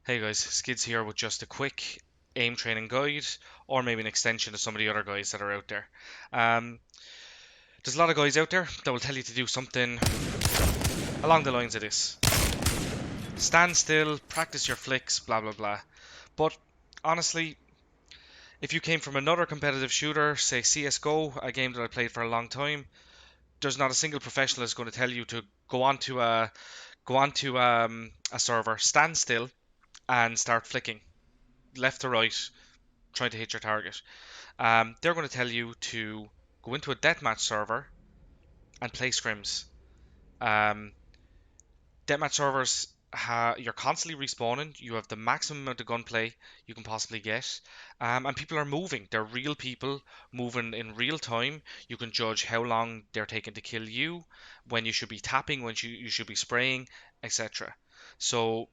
Hey guys, Skids here with just a quick aim training guide, or maybe an extension of some of the other guys that are out there. Um, there's a lot of guys out there that will tell you to do something along the lines of this. Stand still, practice your flicks, blah blah blah. But honestly, if you came from another competitive shooter, say CSGO, a game that I played for a long time, there's not a single professional that's going to tell you to go onto a server, stand still, and start flicking left to right, trying to hit your target. They're going to tell you to go into a deathmatch server and play scrims. Um, Deathmatch servers, you're constantly respawning. You have the maximum amount of gunplay you can possibly get, and people are moving. They're real people moving in real time. You can judge how long they're taking to kill you, when you should be tapping, when you should be spraying, etc. So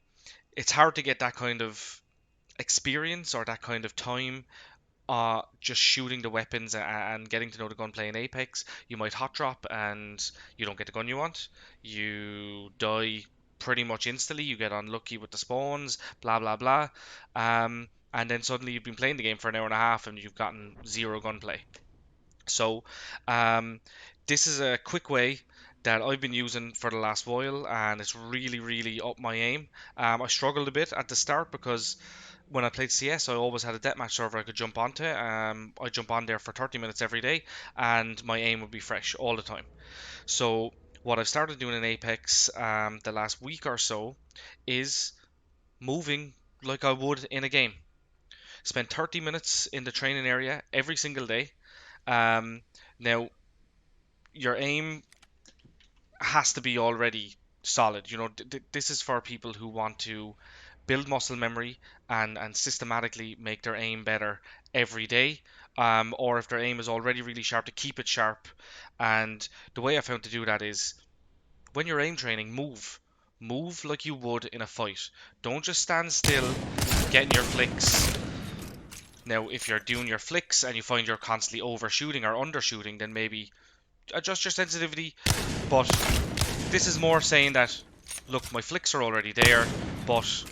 it's hard to get that kind of experience or that kind of time just shooting the weapons and getting to know the gunplay in Apex. You might hot drop and you don't get the gun you want. You die pretty much instantly. You get unlucky with the spawns, blah blah blah. And then suddenly you've been playing the game for an hour and a half and you've gotten zero gunplay. So, um, this is a quick way that I've been using for the last while, and it's really, really up my aim. I struggled a bit at the start because when I played CS, I always had a deathmatch server I could jump onto. I jump on there for 30 minutes every day, and my aim would be fresh all the time. So, what I've started doing in Apex the last week or so is moving like I would in a game. Spend 30 minutes in the training area every single day. Um, Now, your aim has to be already solid. This is for people who want to build muscle memory and systematically make their aim better every day. Or if their aim is already really sharp, to keep it sharp. And the way I found to do that is when you're aim training, move. Move like you would in a fight. Don't just stand still, getting your flicks. Now, if you're doing your flicks and you find you're constantly overshooting or undershooting, then maybe adjust your sensitivity. But this is more saying that, look, my flicks are already there, but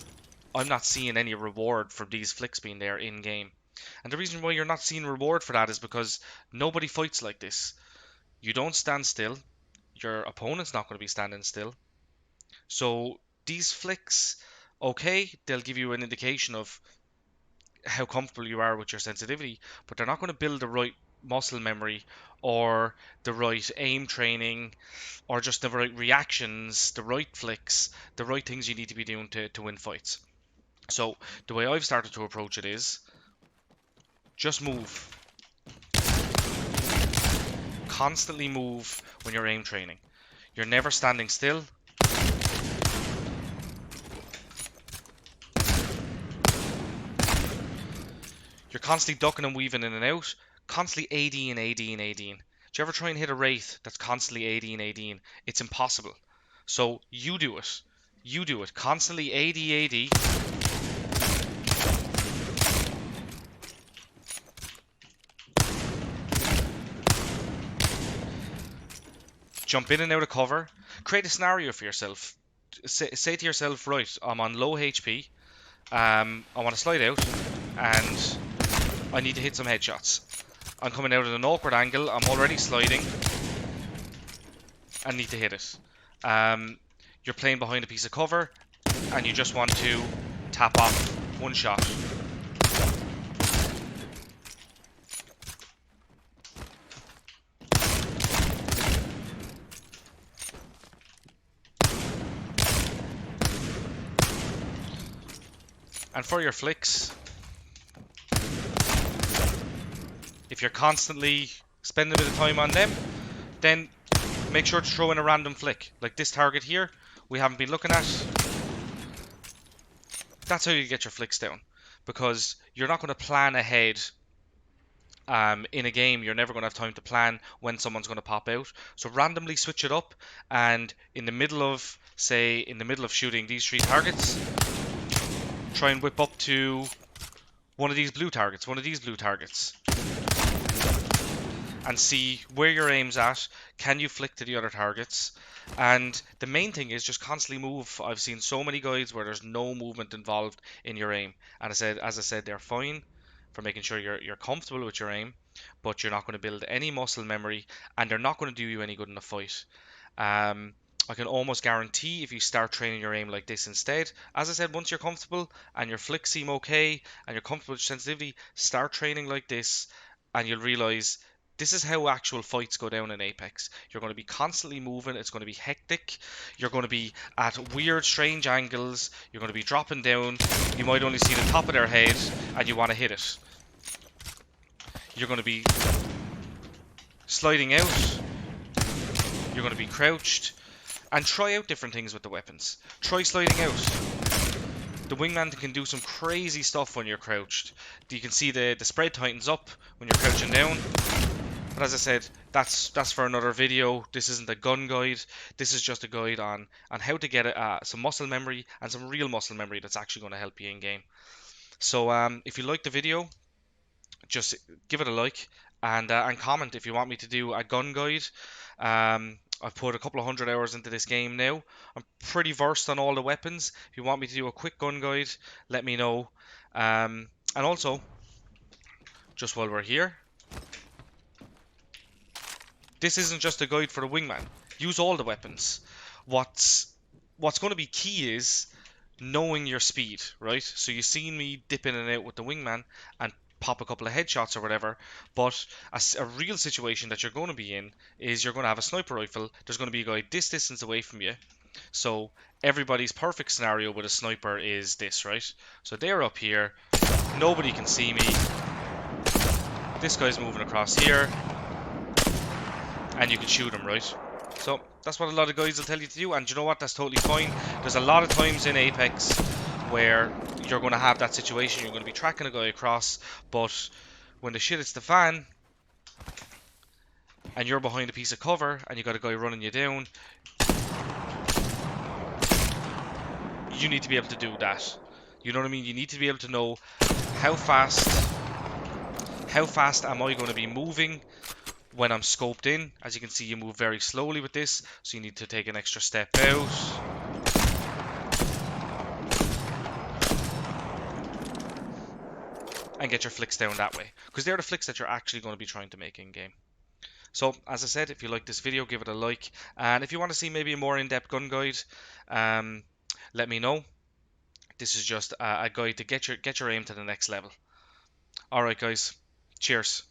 I'm not seeing any reward for these flicks being there in game. And the reason why you're not seeing reward for that is because nobody fights like this. You don't stand still. Your opponent's not going to be standing still. So these flicks, okay, they'll give you an indication of how comfortable you are with your sensitivity, but they're not going to build the right muscle memory or the right aim training or just the right reactions, the right flicks, the right things you need to be doing to win fights. So the way I've started to approach it is just move. Constantly move when you're aim training. You're never standing still. You're constantly ducking and weaving in and out. Constantly AD and AD and AD. Do you ever try and hit a Wraith that's constantly AD and AD? It's impossible. So you do it. You do it. Constantly AD, AD. Jump in and out of cover. Create a scenario for yourself. Say to yourself, right, I'm on low HP. I want to slide out and I need to hit some headshots. I'm coming out at an awkward angle. I'm already sliding. I need to hit it. You're playing behind a piece of cover and you just want to tap off one shot. And for your flicks, if you're constantly spending a bit of time on them, then make sure to throw in a random flick. Like this target here, we haven't been looking at. That's how you get your flicks down. Because you're not going to plan ahead in a game. You're never going to have time to plan when someone's going to pop out. So randomly switch it up, and in the middle of, say, in the middle of shooting these three targets, try and whip up to one of these blue targets, and see where your aim's at. Can you flick to the other targets? And the main thing is just constantly move. I've seen so many guides where there's no movement involved in your aim, and as I said, they're fine for making sure you're comfortable with your aim, but you're not going to build any muscle memory, and they're not going to do you any good in a fight. Um, I can almost guarantee if you start training your aim like this instead, as I said, once you're comfortable and your flicks seem okay and you're comfortable with sensitivity, start training like this, and you'll realize this is how actual fights go down in Apex. You're going to be constantly moving, it's going to be hectic, you're going to be at weird, strange angles, you're going to be dropping down, you might only see the top of their head, and you want to hit it. You're going to be sliding out, you're going to be crouched, and try out different things with the weapons. Try sliding out. The wingman can do some crazy stuff when you're crouched. You can see the spread tightens up when you're crouching down. But as I said, that's for another video. This isn't a gun guide. This is just a guide on how to get some muscle memory and some real muscle memory that's actually going to help you in game. So if you like the video, just give it a like and comment if you want me to do a gun guide. I've put a couple of 100 hours into this game now. I'm pretty versed on all the weapons. If you want me to do a quick gun guide, let me know. And also, just while we're here, this isn't just a guide for the wingman. Use all the weapons. What's going to be key is knowing your speed, right? So you've seen me dip in and out with the wingman and pop a couple of headshots or whatever, but a real situation that you're going to be in is you're going to have a sniper rifle. There's going to be a guy this distance away from you. So everybody's perfect scenario with a sniper is this, right? So they're up here, nobody can see me. This guy's moving across here, and you can shoot him, right? So that's what a lot of guys will tell you to do, and you know what? That's totally fine. There's a lot of times in Apex where you're going to have that situation. You're going to be tracking a guy across, but when the shit hits the fan and you're behind a piece of cover and you got a guy running you down, you need to be able to do that. You know what I mean? You need to be able to know how fast am I going to be moving when I'm scoped in. As you can see, you move very slowly with this, so you need to take an extra step out. And get your flicks down that way, because they're the flicks that you're actually going to be trying to make in game. So as I said, if you like this video, give it a like, and if you want to see maybe a more in-depth gun guide, let me know. This is just a guide to get your aim to the next level. Alright guys, cheers.